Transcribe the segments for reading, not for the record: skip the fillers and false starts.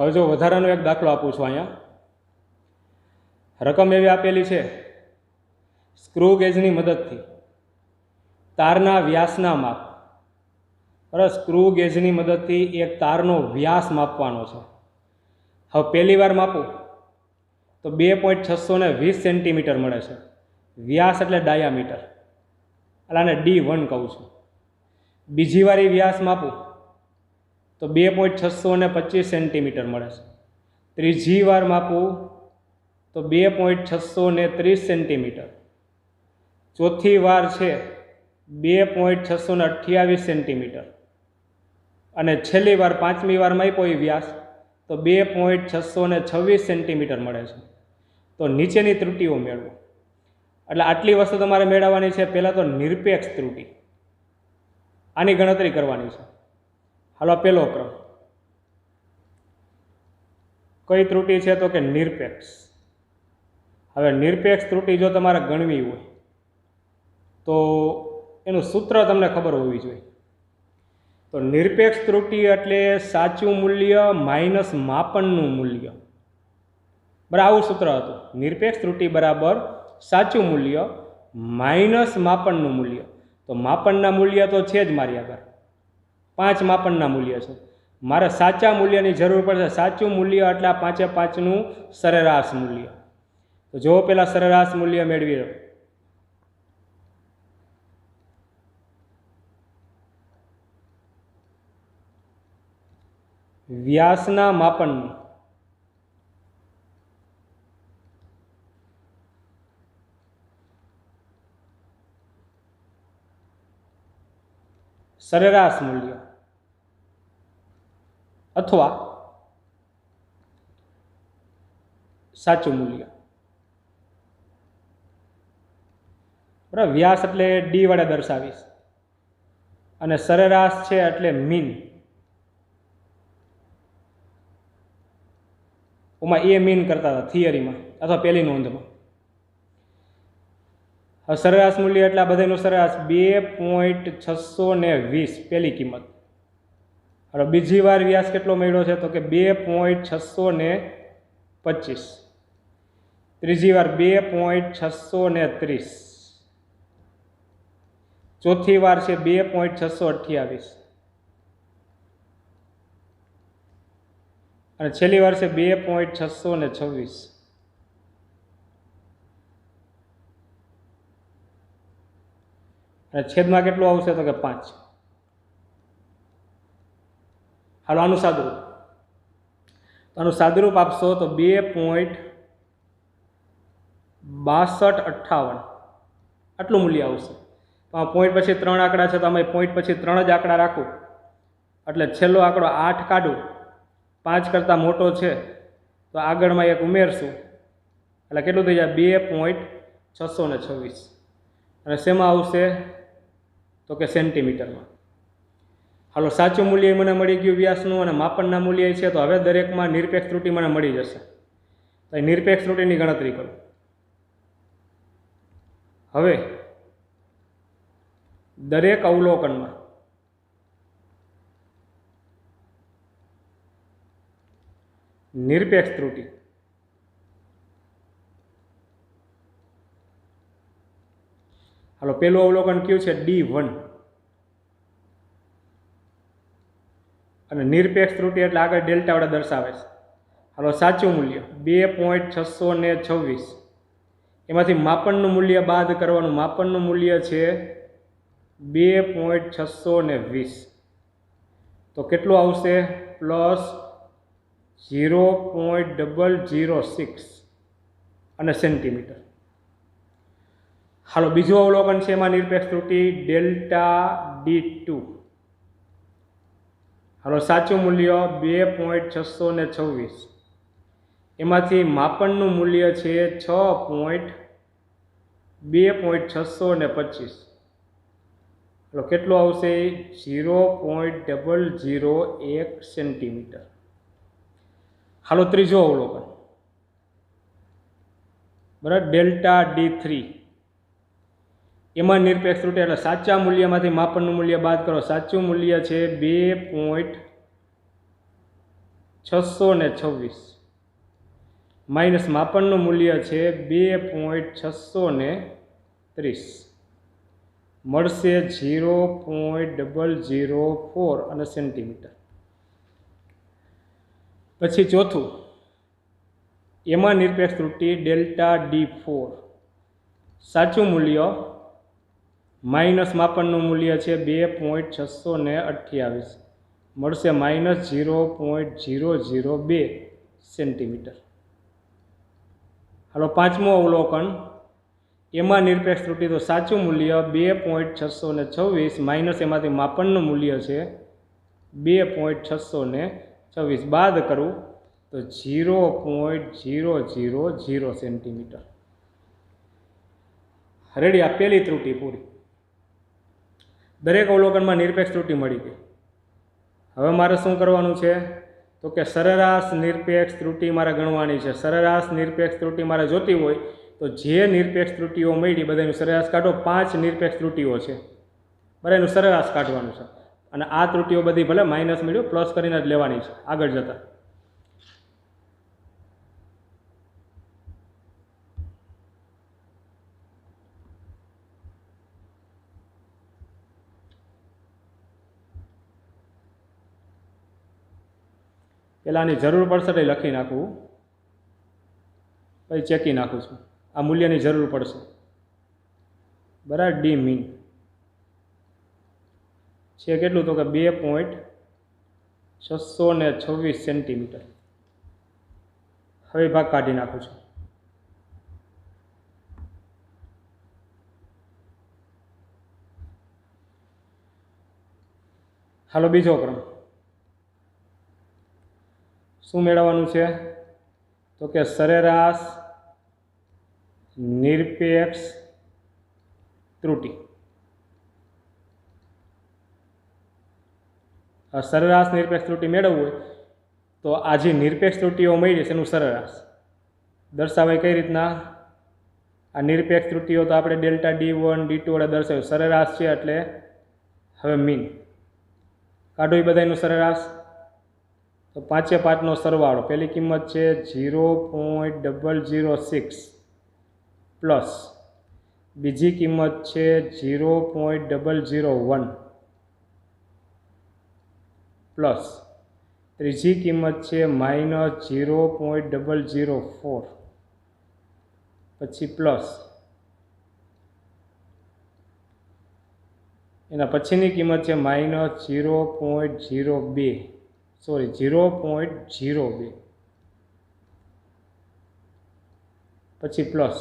હવે જો વધારાનો એક દાખલો આપું છું અહીંયા। રકમ એવી આપેલી છે, સ્ક્રૂ ગેજની મદદથી તારના વ્યાસના માપ, બરાબર, સ્ક્રૂ ગેજની મદદથી એક તારનો વ્યાસ માપવાનો છે। હવે પહેલી વાર માપું તો 2.620 સેન્ટીમીટર મળે છે। વ્યાસ એટલે ડાયામીટર, એટલે આને D1 કહું છું। બીજી વાર વ્યાસ માપું તો 2.625 સેન્ટીમીટર મળે છે। ત્રીજી વાર માપું તો 2.630 સેન્ટીમીટર। ચોથી વાર છે 2.628 સેન્ટીમીટર અને છેલ્લી વાર પાંચમી વાર માપ્યો એ વ્યાસ તો 2.626 સેન્ટીમીટર મળે છે। તો નીચેની ત્રુટિઓ મેળવો। એટલે આટલી વસ્તુ તમારે મેળવવાની છે। પહેલાં તો નિરપેક્ષ ત્રુટિ, આની ગણતરી કરવાની છે। હાલો, પહેલો ક્રમ કઈ ત્રુટિ છે તો કે નિરપેક્ષ। હવે નિરપેક્ષ ત્રુટિ જો તમારે ગણવી હોય તો એનું સૂત્ર તમને ખબર હોવી જોઈએ। તો નિરપેક્ષ ત્રુટિ એટલે સાચું મૂલ્ય માઇનસ માપનનું મૂલ્ય, બરાબર, આવું સૂત્ર હતું। નિરપેક્ષ ત્રુટિ બરાબર સાચું મૂલ્ય માઇનસ માપનનું મૂલ્ય। તો માપનના મૂલ્ય તો છે જ મારી આગળ, 5 માપનના મૂલ્ય છે। મારે સાચા મૂલ્યની જરૂર પડશે। સાચું મૂલ્ય એટલે 5 એ 5નું સરેરાશ મૂલ્ય। તો જો પેલા સરેરાશ મૂલ્ય મેળવી લો। વ્યાસના માપનનું સરેરાશ મૂલ્ય અથવા સાચું મૂલ્ય, બરાબર। વ્યાસ એટલે ડી વડે દર્શાવીશ અને સરેરાશ છે એટલે મીન। ઓમાં એ મીન કરતા હતા થિયરીમાં અથવા પહેલી નોંધમાં। હવે સરેરાશ મૂલ્ય એટલે આ બધાનું સરેરાશ 2.620 પહેલી કિંમત। હવે બીજી વાર વ્યાસ કેટલો મળ્યો છે તો કે 2.625। ત્રીજી વાર 2.630। ચોથી વાર છે 2.628 અને છેલ્લી વાર છે 2.626। અને છેદમાં કેટલું આવશે તો કે 5। હાલો, આનું સાદુરૂપ, આનું સાદુરૂપ આપશો તો 2.6258 આટલું મૂલ્ય આવશે। તો આ પોઈન્ટ પછી 3 આંકડા છે, તો અમે પોઈન્ટ પછી 3 જ આંકડા રાખું એટલે છેલ્લો આંકડો 8 કાઢું, 5 કરતાં મોટો છે તો આગળમાં એક ઉમેરશું એટલે કેટલું થઈ જાય 2.626 અને શેમાં આવશે તો કે સેન્ટીમીટરમાં। હાલો, સાચું મૂલ્ય મને મળી ગયું વ્યાસનું અને માપનના મૂલ્ય છે। તો હવે દરેકમાં નિરપેક્ષ ત્રુટિ મને મળી જશે। તો નિરપેક્ષ ત્રુટિની ગણતરી કરો। હવે દરેક અવલોકનમાં નિરપેક્ષ ત્રુટિ હાલો, પહેલું અવલોકન કયું છે D1 અને નિરપેક્ષ ત્રુટિ એટલે આગળ ડેલ્ટા વડે દર્શાવે છે। હાલો, સાચું મૂલ્ય 2.626, એમાંથી માપનનું મૂલ્ય બાદ કરવાનું। માપનનું મૂલ્ય છે 2.620 તો કેટલું આવશે પ્લસ 0.006 અને સેન્ટીમીટર। હાલો, બીજું અવલોકન છે એમાં નિરપેક્ષ ત્રુટિ ડેલ્ટા D2। હાલો, સાચું મૂલ્ય 2.626, એમાંથી માપનનું મૂલ્ય છે 2.625 તો કેટલું આવશે 0.001 સેન્ટીમીટર। હાલો, ત્રીજો અવલોકન, બરાબર, ડેલ્ટા D3, એમાં નિરપેક્ષ ત્રુટિ એટલે સાચા મૂલ્યમાંથી માપનનું મૂલ્ય બાદ કરો। સાચું મૂલ્ય છે 2.625 626 માઇનસ માપનનું મૂલ્ય છે 2.630 મળશે 0.004 અને સેન્ટીમીટર. પછી ચોથું, એમાં નિરપેક્ષ ત્રુટિ ડેલ્ટા D4 સાચું મૂલ્ય માઇનસ માપનનું મૂલ્ય છે 2.628 મળશે -0.002 સેન્ટીમીટર. હાલો પાંચમું અવલોકન, એમાં નિરપેક્ષ ત્રુટિ તો સાચું મૂલ્ય 2.626 માઇનસ એમાંથી માપનનું મૂલ્ય છે 2.626 બાદ કરું તો 0.000 સેન્ટીમીટર. રેડી, આ પહેલી ત્રુટિ પૂરી. દરેક અવલોકનમાં નિરપેક્ષ ત્રુટિ મળી ગઈ. હવે મારે શું કરવાનું છે તો કે સરેરાશ નિરપેક્ષ ત્રુટિ મારે ગણવાની છે. સરેરાશ નિરપેક્ષ ત્રુટિ મારે જોતી હોય તો જે નિરપેક્ષ ત્રુટિઓ મળી બધાનું સરેરાશ કાઢો. 5 નિરપેક્ષ ત્રુટિઓ છે, બરાબર, એનું સરેરાશ કાઢવાનું છે. અને આ ત્રુટિઓ બધી ભલે માઇનસ મળ્યું પ્લસ કરીને જ લેવાની છે આગળ જતા. પહેલાં આની જરૂર પડશે તો લખી નાખવું, પછી ચેકી નાખું છું. આ મૂલ્યની જરૂર પડશે, બરાબર. ડી મીન છે કેટલું તો કે 2.626 સેન્ટીમીટર. હવે ભાગ કાઢી નાખું છું. હાલો બીજો ક્રમ. શું મેળવવાનું છે તો કે સરેરાશ નિરપેક્ષ ત્રુટિ. સરેરાશ નિરપેક્ષ ત્રુટિ મેળવવું હોય તો આ જે નિરપેક્ષ ત્રુટિઓ મળી છે એનું સરેરાશ દર્શાવાય કઈ રીતના? આ નિરપેક્ષ ત્રુટિઓ તો આપણે ડેલ્ટા D1 D2 વડે દર્શાવ્યું. સરેરાશ છે એટલે હવે મીન કાઢો એ બધાનું સરેરાશ. તો 5/5નો સરવાળો, પહેલી કિંમત છે 0.006 પ્લસ બીજી કિંમત છે 0.001 પ્લસ ત્રીજી કિંમત છે -0.004 પછી પ્લસ એના પછીની કિંમત છે -0.02 પછી પ્લસ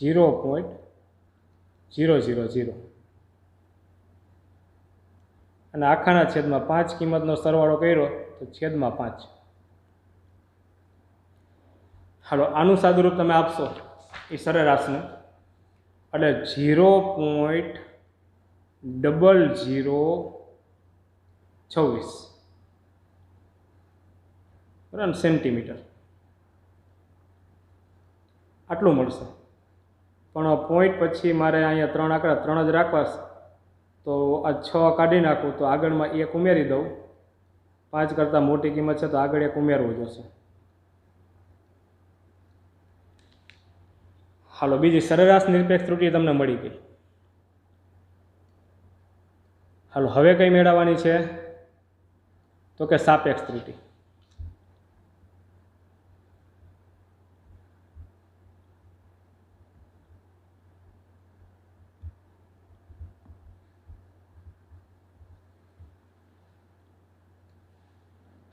0.000 અને આખાના છેદમાં 5 કિંમતનો સરવાળો કર્યો તો છેદમાં 5. હાલો આનું સાદુરૂપ તમે આપશો એ સરેરાશનું એટલે 0.0026 બરાબર સેન્ટીમીટર આટલું મળશે. પણ પોઈન્ટ પછી મારે અહીંયા 3 આંકડા 3 જ રાખવા, તો આ 6 કાઢી નાખું તો આગળમાં 1 ઉમેરી દઉં. 5 કરતાં મોટી કિંમત છે તો આગળ 1 ઉમેરવું જોશે. હાલો બીજી સરેરાશ નિરપેક્ષ ત્રુટિ તમને મળી ગઈ. હાલો હવે કઈ મેળવવાની છે તો કે સાપેક્ષ ત્રુટિ.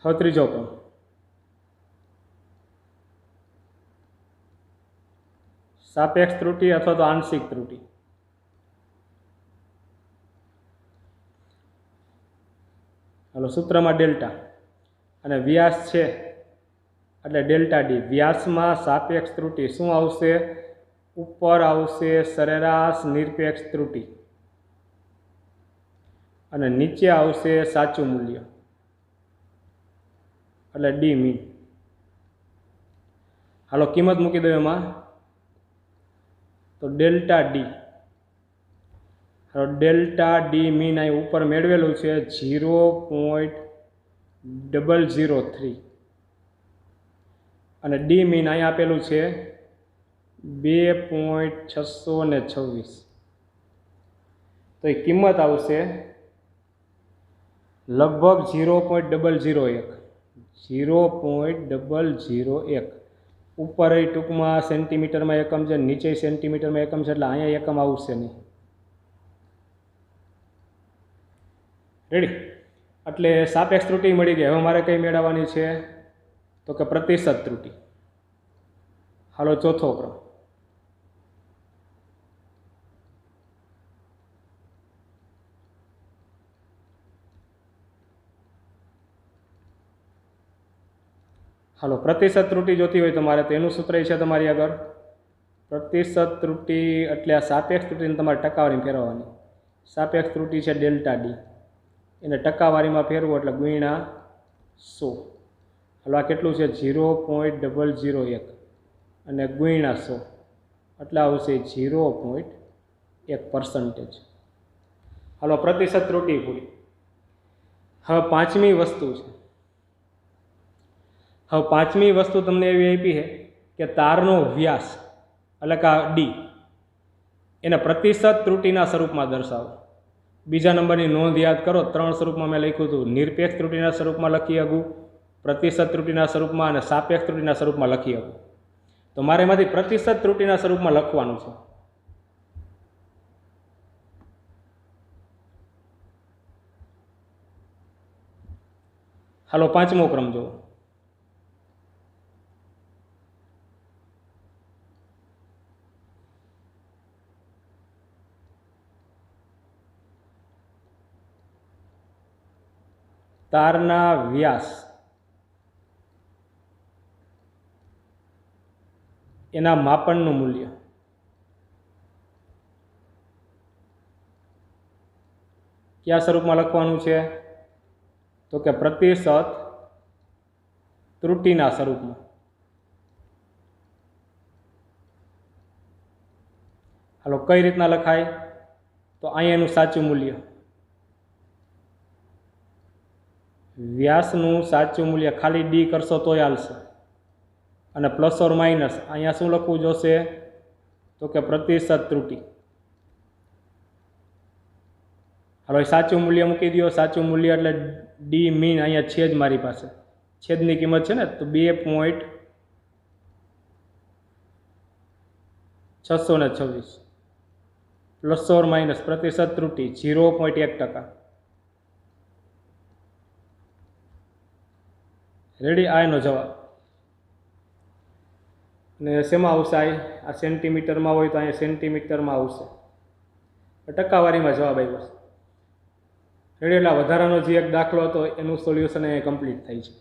હવે ત્રીજો ક્રમ. સાપેક્ષ ત્રુટિ અથવા તો આંશિક ત્રુટિ. હાલો સૂત્રમાં ડેલ્ટા અને વ્યાસ છે એટલે ડેલ્ટા ડી. વ્યાસમાં સાપેક્ષ ત્રુટિ શું આવશે? ઉપર આવશે સરેરાશ નિરપેક્ષ ત્રુટિ અને નીચે આવશે સાચું મૂલ્ય એટલે ડી મીન. હાલો કિંમત મૂકી દો એમાં તો ડેલ્ટા ડી. હાલો ડેલ્ટા ડી મીન અહીં ઉપર મેળવેલું છે 0.004 0.003 અને ડી મીન અહીંયા આપેલું છે 2.626. તો એ કિંમત આવશે લગભગ 0.001. 0.001. ઉપર એ ટૂંકમાં સેન્ટીમીટરમાં એકમ છે, નીચે સેન્ટીમીટરમાં એકમ છે, એટલે અહીંયા એકમ આવશે નહીં. રેડી? એટલે સાપેક્ષ ત્રુટિ મળી ગઈ. હવે મારે કઈ મેળવવાની છે તો કે પ્રતિશત ત્રુટિ. હાલો ચોથો ક્રમ. હાલો પ્રતિશત ત્રુટિ જોતી હોય તમારે તો એનું સૂત્ર છે તમારી આગળ. પ્રતિશત ત્રુટિ એટલે આ સાપેક્ષ ત્રુટિને તમારે ટકાવારીમાં ફેરવવાની. સાપેક્ષ ત્રુટિ છે ડેલ્ટા ડી, એને ટકાવારીમાં ફેરવો એટલે ગુણ્યા 100. હાલો આ કેટલું છે 0.001 અને ગુણ્યા 100 એટલે આવશે 0.1%. હાલો પ્રતિશત ત્રુટિ પૂરી. હવે પાંચમી વસ્તુ છે. હવે પાંચમી વસ્તુ તમને એવી આપી છે કે તારનો વ્યાસ એટલે કે ડી એને પ્રતિશત ત્રુટિના સ્વરૂપમાં દર્શાવો. બીજા નંબરની નોંધ યાદ કરો, 3 સ્વરૂપમાં મેં લખ્યું હતું. નિરપેક્ષ ત્રુટિના સ્વરૂપમાં લખી શકું, પ્રતિશત ત્રુટિના સ્વરૂપમાં અને સાપેક્ષ ત્રુટિના સ્વરૂપમાં લખી શકું. તો મારે એમાંથી પ્રતિશત ત્રુટિના સ્વરૂપમાં લખવાનું છે. હાલો પાંચમો ક્રમ જુઓ. તારના વ્યાસ એના માપનનું મૂલ્ય કયા સ્વરૂપમાં લખવાનું છે તો કે પ્રતિશત ત્રુટિના સ્વરૂપમાં. હાલો કઈ રીતના લખાય તો અહીંયા એનું સાચું મૂલ્ય, વ્યાસનું સાચું મૂલ્ય ખાલી ડી કરશો તોય હાલશે, અને પ્લસ ઓર માઇનસ અહીંયા શું લખવું જોશે તો કે પ્રતિશત ત્રુટિ. હાલો સાચું મૂલ્ય મૂકી દો. સાચું મૂલ્ય એટલે ડી મીન અહીંયા છે જ મારી પાસે, છેદની કિંમત છે ને, તો 2.626 પ્લસ ઓર માઇનસ પ્રતિશત ત્રુટિ 0.1%. રેડી? આ એનો જવાબ. અને શેમાં આવશે? આ સેન્ટીમીટરમાં હોય તો અહીંયા સેન્ટીમીટરમાં આવશે. ટકાવારીમાં જવાબ આવ્યો છે. રેડી? એટલે વધારાનો જે એક દાખલો હતો એનું સોલ્યુશન અહીંયા કમ્પ્લીટ થાય છે.